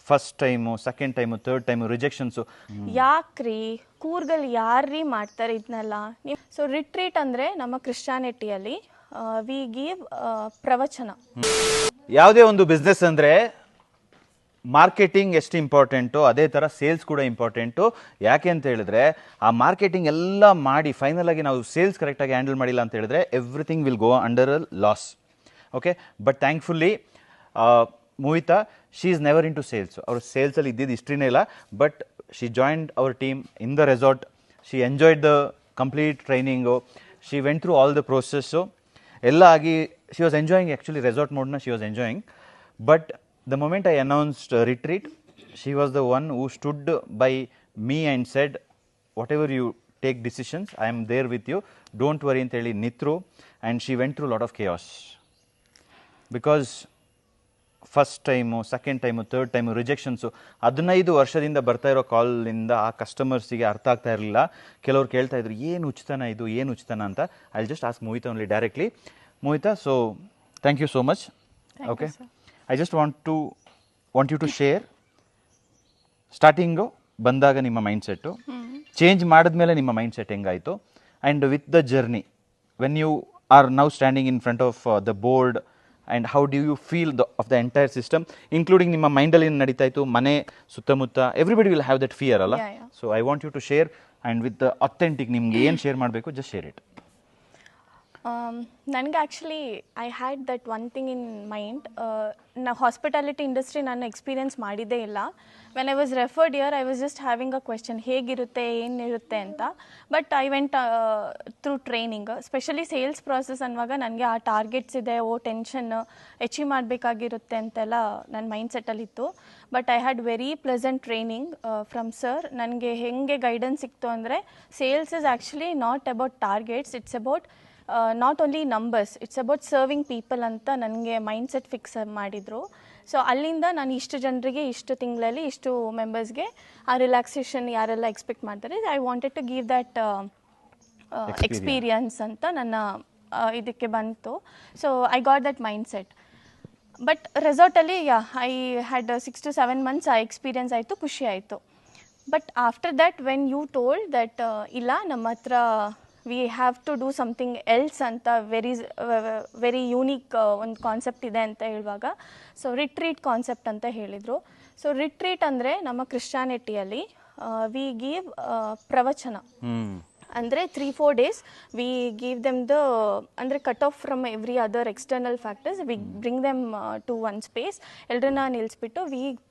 First time, second time, third time rejections. ಯಾಕ್ರಿ ಕೂರ್ಗಲ್ಲಿ ಯಾರ್ರೀ ಮಾಡ್ತಾರೆ ಇದನ್ನೆಲ್ಲ? ಸೊ ರಿಟ್ರೀಟ್ ಅಂದರೆ ನಮ್ಮ ಕ್ರಿಶ್ಚಾನಿಟಿಯಲ್ಲಿ ವಿ ಗಿವ್ ಪ್ರವಚನ. ಯಾವುದೇ ಒಂದು ಬಿಸ್ನೆಸ್ ಅಂದರೆ ಮಾರ್ಕೆಟಿಂಗ್ ಎಷ್ಟು ಇಂಪಾರ್ಟೆಂಟು ಅದೇ ಥರ ಸೇಲ್ಸ್ ಕೂಡ ಇಂಪಾರ್ಟೆಂಟು. ಯಾಕೆ ಅಂತ ಹೇಳಿದ್ರೆ ಆ ಮಾರ್ಕೆಟಿಂಗ್ ಎಲ್ಲ ಮಾಡಿ ಫೈನಲ್ ಆಗಿ ನಾವು ಸೇಲ್ಸ್ ಕರೆಕ್ಟಾಗಿ ಹ್ಯಾಂಡಲ್ ಮಾಡಿಲ್ಲ ಅಂತ ಹೇಳಿದ್ರೆ everything will go under a loss. Okay, but thankfully Mohita she is never into sales. ಅವರು ಸೇಲ್ಸಲ್ಲಿ ಇದ್ದಿದ್ದು ಹಿಸ್ಟ್ರಿನೇ ಇಲ್ಲ. But she joined our team in the resort. She enjoyed the complete training. She went through all the process ಎಲ್ಲ ಆಗಿ she was enjoying. Actually resort ಮೋಡ್ನ she was enjoying. But the moment I announced retreat, she was the one who stood by me and said, whatever you take decisions, I am there with you. Don't worry ಅಂತ ಹೇಳಿ ನಿತ್ರು. And she went through a lot of chaos. Because first time, second time, third time rejections 15 ವರ್ಷದಿಂದ ಬರ್ತಾ ಇರೋ ಕಾಲಿಂದ ಆ ಕಸ್ಟಮರ್ಸಿಗೆ ಅರ್ಥ ಆಗ್ತಾ ಇರಲಿಲ್ಲ. ಕೆಲವ್ರು ಕೇಳ್ತಾ ಇದ್ರು ಏನು ಉಚಿತನ ಇದು, ಏನು ಉಚಿತನ ಅಂತ. I just ask Mohita only directly. Mohita, so thank you so much. Okay, I just want you to share starting ಬಂದಾಗ ನಿಮ್ಮ ಮೈಂಡ್ಸೆಟ್ಟು ಚೇಂಜ್ ಮಾಡಿದ್ಮೇಲೆ ನಿಮ್ಮ ಮೈಂಡ್ಸೆಟ್ ಹೆಂಗಾಯಿತು, and with the journey when you are now standing in front of the board, and how do you feel of the entire system, including ನಿಮ್ಮ ಮೈಂಡಲ್ಲಿ ಏನು ನಡೀತಾ ಇತ್ತು, ಮನೆ ಸುತ್ತಮುತ್ತ everybody will have that fear ಅಲ್ಲ. So I want you to share, and with the authentic ನಿಮ್ಗೆ ಏನು ಶೇರ್ ಮಾಡಬೇಕು ಜಸ್ಟ್ ಶೇರ್ ಇಟ್. ನನಗೆ actually I had that one thing in mind. ನಾ ಹಾಸ್ಪಿಟಾಲಿಟಿ ಇಂಡಸ್ಟ್ರಿ ನಾನು ಎಕ್ಸ್ಪೀರಿಯನ್ಸ್ ಮಾಡಿದ್ದೇ ಇಲ್ಲ. When I was referred year I was just having a question, ಹೇಗಿರುತ್ತೆ ಏನಿರುತ್ತೆ ಅಂತ. But I went through training. Specially sales process ಅನ್ನುವಾಗ ನನಗೆ ಆ ಟಾರ್ಗೆಟ್ಸ್ ಇದೆ, ಟೆನ್ಷನ್ ಅಚೀವ್ ಮಾಡಬೇಕಾಗಿರುತ್ತೆ ಅಂತೆಲ್ಲ ನನ್ನ ಮೈಂಡ್ ಸೆಟ್ಟಲ್ಲಿತ್ತು. But I had very pleasant training from sir. ನನಗೆ ಹೇಗೆ ಗೈಡೆನ್ಸ್ ಸಿಕ್ತು ಅಂದರೆ sales is actually not about targets, it's about not only numbers, it's about serving people ಅಂತ ನನಗೆ ಮೈಂಡ್ ಸೆಟ್ ಫಿಕ್ಸ್ ಮಾಡಿದರು. ಸೊ ಅಲ್ಲಿಂದ ನಾನು ಇಷ್ಟು ಜನರಿಗೆ ಇಷ್ಟು ತಿಂಗಳಲ್ಲಿ ಇಷ್ಟು ಮೆಂಬರ್ಸ್ಗೆ ಆ ರಿಲ್ಯಾಕ್ಸೇಷನ್ ಯಾರೆಲ್ಲ ಎಕ್ಸ್ಪೆಕ್ಟ್ ಮಾಡ್ತಾರೆ, I wanted to give that experience ಅಂತ ನನ್ನ ಇದಕ್ಕೆ ಬಂತು. So I got that mind set. But ರೆಸಾರ್ಟಲ್ಲಿ ಐ ಹ್ಯಾಡ್ 6 to 7 months ಆ ಎಕ್ಸ್ಪೀರಿಯನ್ಸ್ ಆಯಿತು, ಖುಷಿ ಆಯಿತು. But after that when you told that ಇಲ್ಲ ನಮ್ಮ ಹತ್ರ we have to do something else ಅಂತ ವೆರಿ ಯೂನಿಕ್ ಒಂದು ಕಾನ್ಸೆಪ್ಟ್ ಇದೆ ಅಂತ ಹೇಳುವಾಗ, ಸೊ ರಿಟ್ರೀಟ್ ಕಾನ್ಸೆಪ್ಟ್ ಅಂತ ಹೇಳಿದರು. ಸೊ ರಿಟ್ರೀಟ್ ಅಂದರೆ ನಮ್ಮ ಕ್ರಿಶ್ಚಾನಿಟಿಯಲ್ಲಿ ವಿ ಗಿವ್ ಪ್ರವಚನ. ಅಂದರೆ 3-4 days we give them the, ಅಂದರೆ cut off from every other external factors, we bring them to one space. ಎಲ್ಲರನ್ನ ನಿಲ್ಲಿಸ್ಬಿಟ್ಟು ವಿ